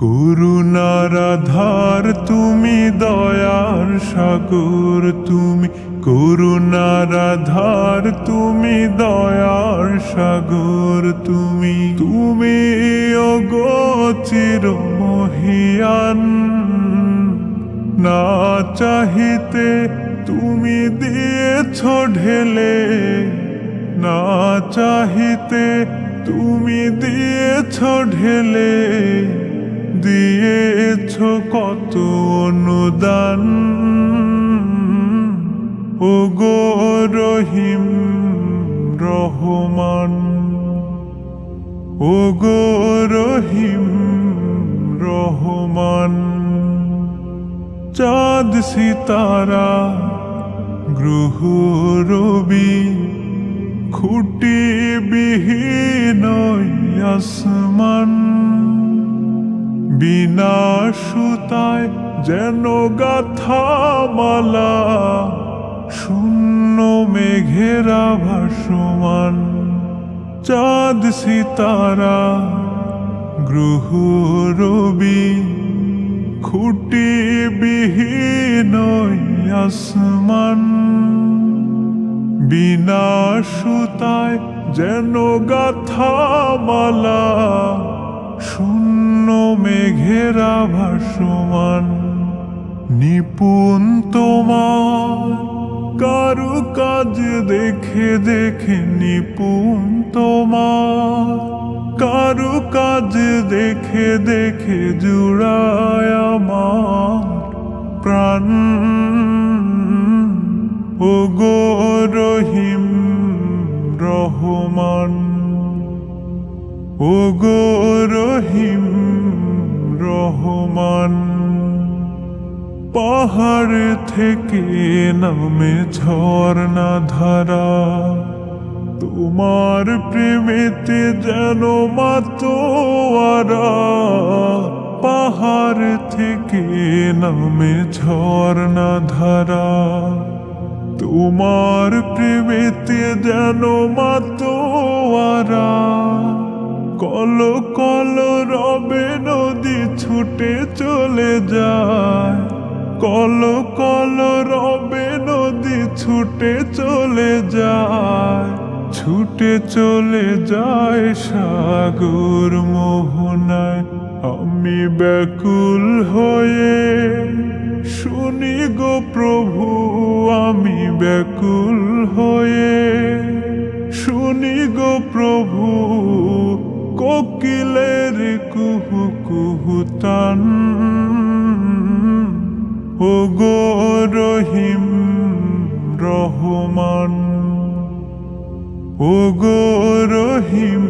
করুণার আধার তুমি, দয়ার সাগর তুমি, করুণার আধার তুমি, দয়ার সাগর তুমি। তুমি ওগো চির মহিয়ান, না চাহিতে তুমি দিয়েছ ঢেলে, না চাহিতে তুমি দিয়েছ ঢেলে, দিয়েছ কত অনুদান। ওগো রহিম রহমান, ওগো রহিম রহমান। চাঁদ সিতারা গ্রহ রবি, খুঁটি বিহীন আসমান, বিনা সুতায় যেন গাথা মালা, শূন্য মেঘেরা ভাসমান। চাঁদ সিতারা গ্রহ রবি, খুঁটি বিহীন আসমান, বিনা সুতায় যেন গাথা মালা, শূন্য মেঘেরা ভাসমান। নিপুণ তোমার কারু কাজ দেখে দেখে, নিপুণ তোমার কারু কাজ দেখে দেখে, জুড়ায় আমার প্রাণ। ওগো রহিম রহমান, ওগো রহিম রহমান। পাহাড় থেকে নামে ঝর্ণা ধারা, তোমার প্রেমেতে যেন মাতোয়ারা। পাহাড় থেকে নামে ঝর্ণা ধারা, তোমার প্রেমেতে যেন মাতোয়ারা। কল কল রবে নদী ছুটে চলে যায়, কল কল রবে নদী ছুটে চলে যায়, ছুটে চলে যায় সাগর মোহনায়। আমি ব্যাকুল হয়ে শুনি গো প্রভু, আমি ব্যাকুল হয়ে শুনি গো প্রভু, কোকিলের কুহু কুহু তান। ওগো রহিম রহমান, ওগো রহিম